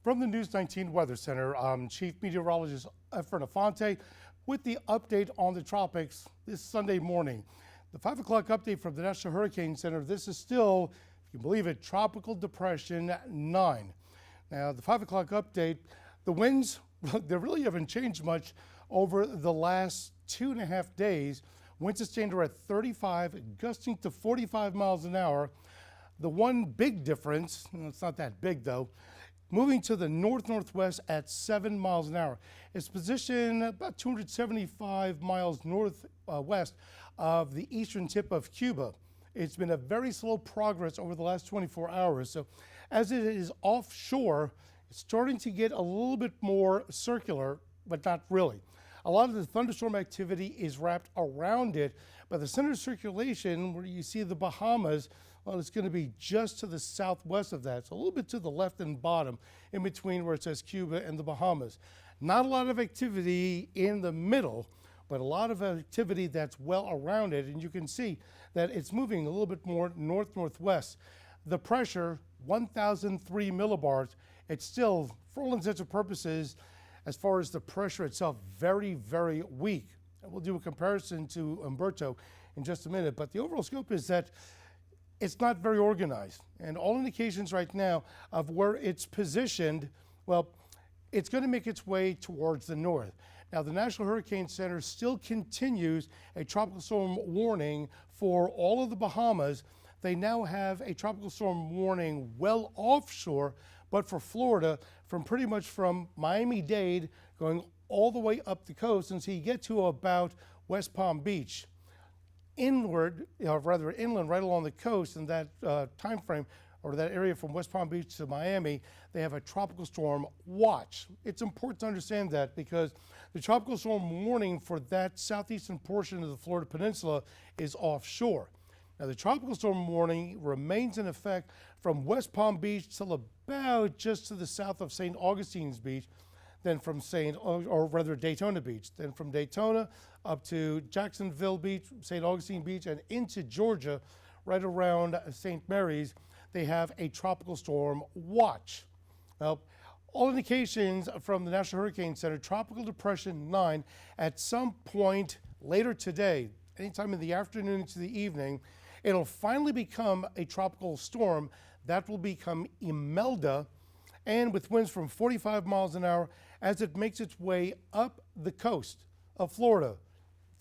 From the News 19 Weather Center, I'm Chief Meteorologist Efren Afante with the update on the tropics this Sunday morning. The 5 o'clock update from the National Hurricane Center. This is still, if you believe it, Tropical Depression 9. Now, the 5 o'clock update, the winds, they really haven't changed much over the last 2.5 days. Winds sustained are at 35, gusting to 45 miles an hour. The one big difference, it's not that big though, moving to the north-northwest at 7 miles an hour. It's positioned about 275 miles northwest of the eastern tip of Cuba. It's been a very slow progress over the last 24 hours. So as it is offshore, it's starting to get a little bit more circular, but not really. A lot of the thunderstorm activity is wrapped around it, but the center of circulation, where you see the Bahamas, well, it's going to be just to the southwest of that. So a little bit to the left and bottom, in between where it says Cuba and the Bahamas. Not a lot of activity in the middle, but a lot of activity that's well around it. And you can see that it's moving a little bit more north-northwest. The pressure, 1,003 millibars. It's still, for all intents and purposes, as far as the pressure itself, very, very weak. And we'll do a comparison to Humberto in just a minute. But the overall scope is that it's not very organized. And all indications right now of where it's positioned, well, it's going to make its way towards the north. Now, the National Hurricane Center still continues a tropical storm warning for all of the Bahamas. They now have a tropical storm warning well offshore, but for Florida, from pretty much from Miami-Dade going all the way up the coast until you get to about West Palm Beach. Inland right along the coast in that time frame, or that area from West Palm Beach to Miami, they have a tropical storm watch. It's important to understand that because the tropical storm warning for that southeastern portion of the Florida Peninsula is offshore. Now, the tropical storm warning remains in effect from West Palm Beach till about just to the south of St. Augustine's Beach, then from Daytona Beach, then from Daytona up to Jacksonville Beach, St. Augustine Beach, and into Georgia, right around St. Mary's, they have a tropical storm watch. Now, all indications from the National Hurricane Center, Tropical Depression 9, at some point later today, anytime in the afternoon into the evening, it'll finally become a tropical storm. That will become Imelda, and with winds from 45 miles an hour as it makes its way up the coast of Florida.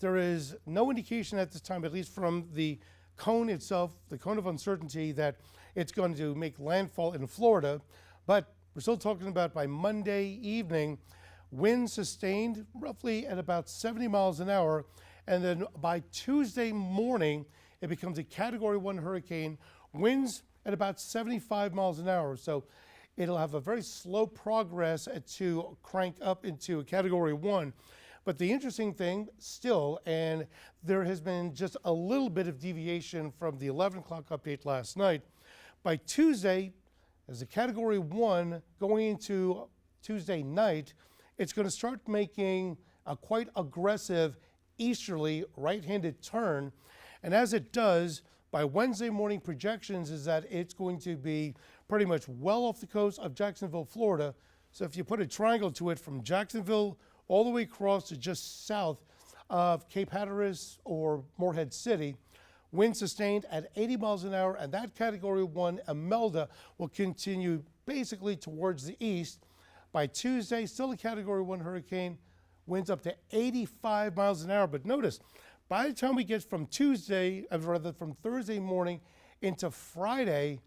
There is no indication at this time, at least from the cone itself, the cone of uncertainty, that it's going to make landfall in Florida, but we're still talking about by Monday evening, winds sustained roughly at about 70 miles an hour, and then by Tuesday morning, it becomes a Category 1 hurricane, winds at about 75 miles an hour. So it'll have a very slow progress to crank up into a Category 1. But the interesting thing still, and there has been just a little bit of deviation from the 11 o'clock update last night, by Tuesday, as a Category 1 going into Tuesday night, it's going to start making a quite aggressive easterly right-handed turn. And as it does, by Wednesday morning projections is that it's going to be pretty much well off the coast of Jacksonville, Florida. So if you put a triangle to it from Jacksonville all the way across to just south of Cape Hatteras or Morehead City, wind sustained at 80 miles an hour, and that Category 1 Imelda will continue basically towards the east. By Tuesday, still a Category 1 hurricane, winds up to 85 miles an hour. But notice, by the time we get from from Thursday morning into Friday,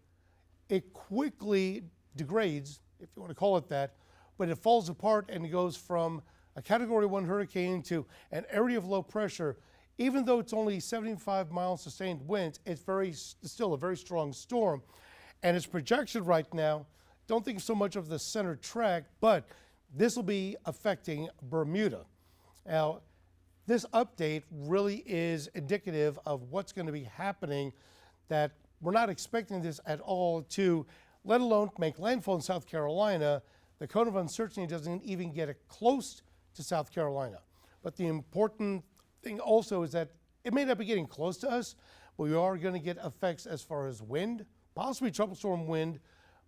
it quickly degrades, if you want to call it that, but it falls apart and it goes from a Category 1 hurricane to an area of low pressure. Even though it's only 75 miles sustained winds, it's still a very strong storm. And its projection right now, don't think so much of the center track, but this will be affecting Bermuda. Now, this update really is indicative of what's going to be happening, that we're not expecting this at all to, let alone make landfall in South Carolina. The cone of uncertainty doesn't even get it close to South Carolina. But the important thing also is that it may not be getting close to us, but we are going to get effects as far as wind, possibly tropical storm wind,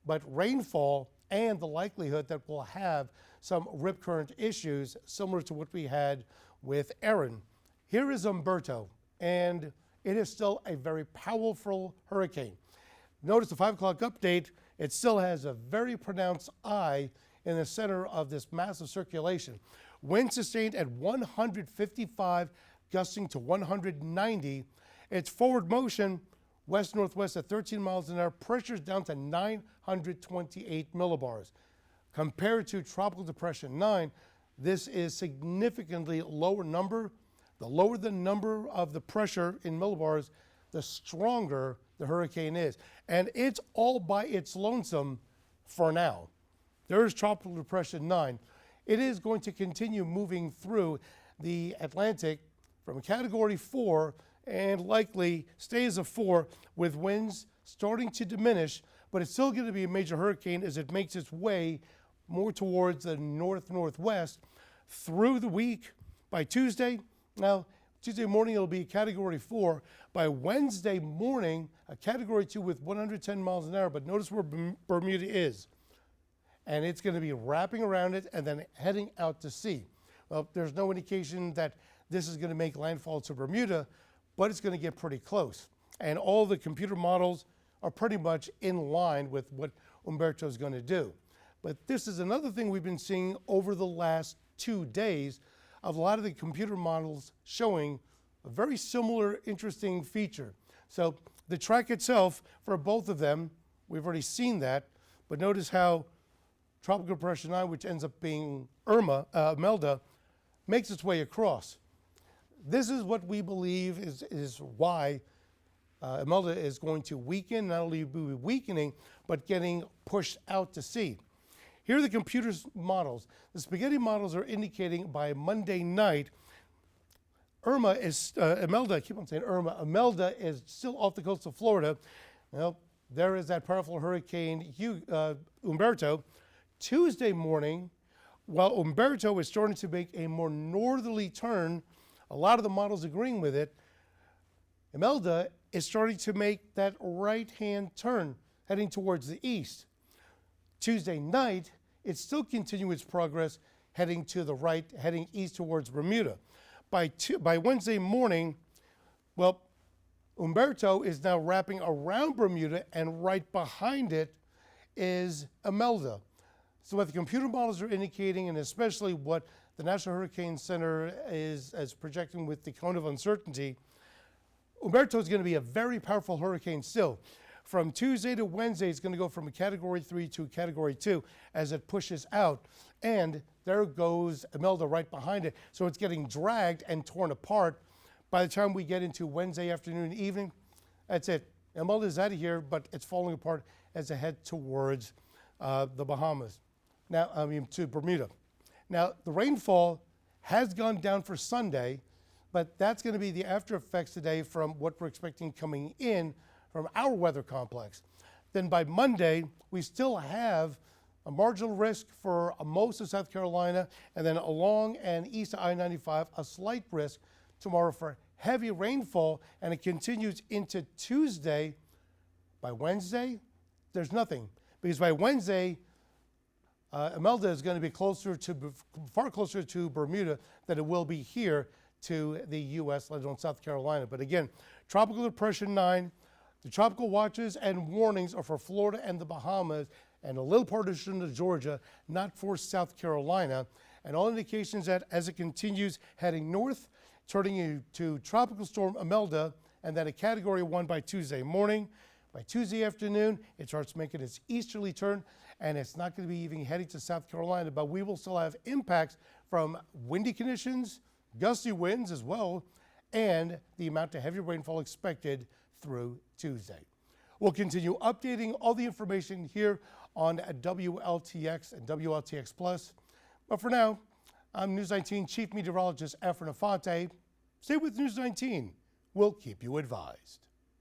but rainfall and the likelihood that we'll have some rip current issues similar to what we had with Erin. Here is Humberto, and it is still a very powerful hurricane. Notice the 5 o'clock update, it still has a very pronounced eye in the center of this massive circulation. Wind sustained at 155, gusting to 190. Its forward motion west-northwest at 13 miles an hour, pressure's down to 928 millibars. Compared to Tropical Depression 9, this is significantly lower number. The lower the number of the pressure in millibars, the stronger the hurricane is. And it's all by its lonesome for now. There is Tropical Depression 9. It is going to continue moving through the Atlantic from a Category 4 and likely stays a 4 with winds starting to diminish, but it's still going to be a major hurricane as it makes its way more towards the north-northwest through the week. By Tuesday, now Tuesday morning it'll be a Category 4. By Wednesday morning, a Category 2 with 110 miles an hour, but notice where Bermuda is. And it's going to be wrapping around it and then heading out to sea. Well, there's no indication that this is going to make landfall to Bermuda, but it's going to get pretty close. And all the computer models are pretty much in line with what Humberto is going to do. But this is another thing we've been seeing over the last 2 days of a lot of the computer models showing a very similar, interesting feature. So the track itself for both of them, we've already seen that, but notice how Tropical Depression 9, which ends up being Imelda, makes its way across. This is what we believe is why Imelda is going to weaken, not only be weakening, but getting pushed out to sea. Here are the computer models. The spaghetti models are indicating by Monday night, Imelda, I keep on saying Imelda is still off the coast of Florida. Well, there is that powerful hurricane, Humberto. Tuesday morning, while Humberto is starting to make a more northerly turn, a lot of the models agreeing with it, Imelda is starting to make that right-hand turn, heading towards the east. Tuesday night, it's still continuing its progress, heading to the right, heading east towards Bermuda. By Wednesday morning, well, Humberto is now wrapping around Bermuda, and right behind it is Imelda. So what the computer models are indicating, and especially what the National Hurricane Center is projecting with the cone of uncertainty, Humberto is going to be a very powerful hurricane still. From Tuesday to Wednesday, it's going to go from a Category 3 to a Category 2 as it pushes out. And there goes Imelda right behind it. So it's getting dragged and torn apart. By the time we get into Wednesday afternoon and evening, that's it. Imelda is out of here, but it's falling apart as it heads towards the Bahamas. Now, to Bermuda. Now, the rainfall has gone down for Sunday, but that's going to be the after effects today from what we're expecting coming in from our weather complex. Then by Monday, we still have a marginal risk for most of South Carolina, and then along and east of I-95, a slight risk tomorrow for heavy rainfall, and it continues into Tuesday. By Wednesday, there's nothing, because by Wednesday, Imelda is going to be far closer to Bermuda than it will be here to the U.S., let alone South Carolina. But again, Tropical Depression 9, the tropical watches and warnings are for Florida and the Bahamas and a little portion of Georgia, not for South Carolina. And all indications that as it continues heading north, turning into Tropical Storm Imelda, and then a Category 1 by Tuesday morning. By Tuesday afternoon, it starts making its easterly turn, and it's not going to be even heading to South Carolina, but we will still have impacts from windy conditions, gusty winds as well, and the amount of heavy rainfall expected through Tuesday. We'll continue updating all the information here on WLTX and WLTX Plus. But for now, I'm News 19 Chief Meteorologist Efren Afante. Stay with News 19. We'll keep you advised.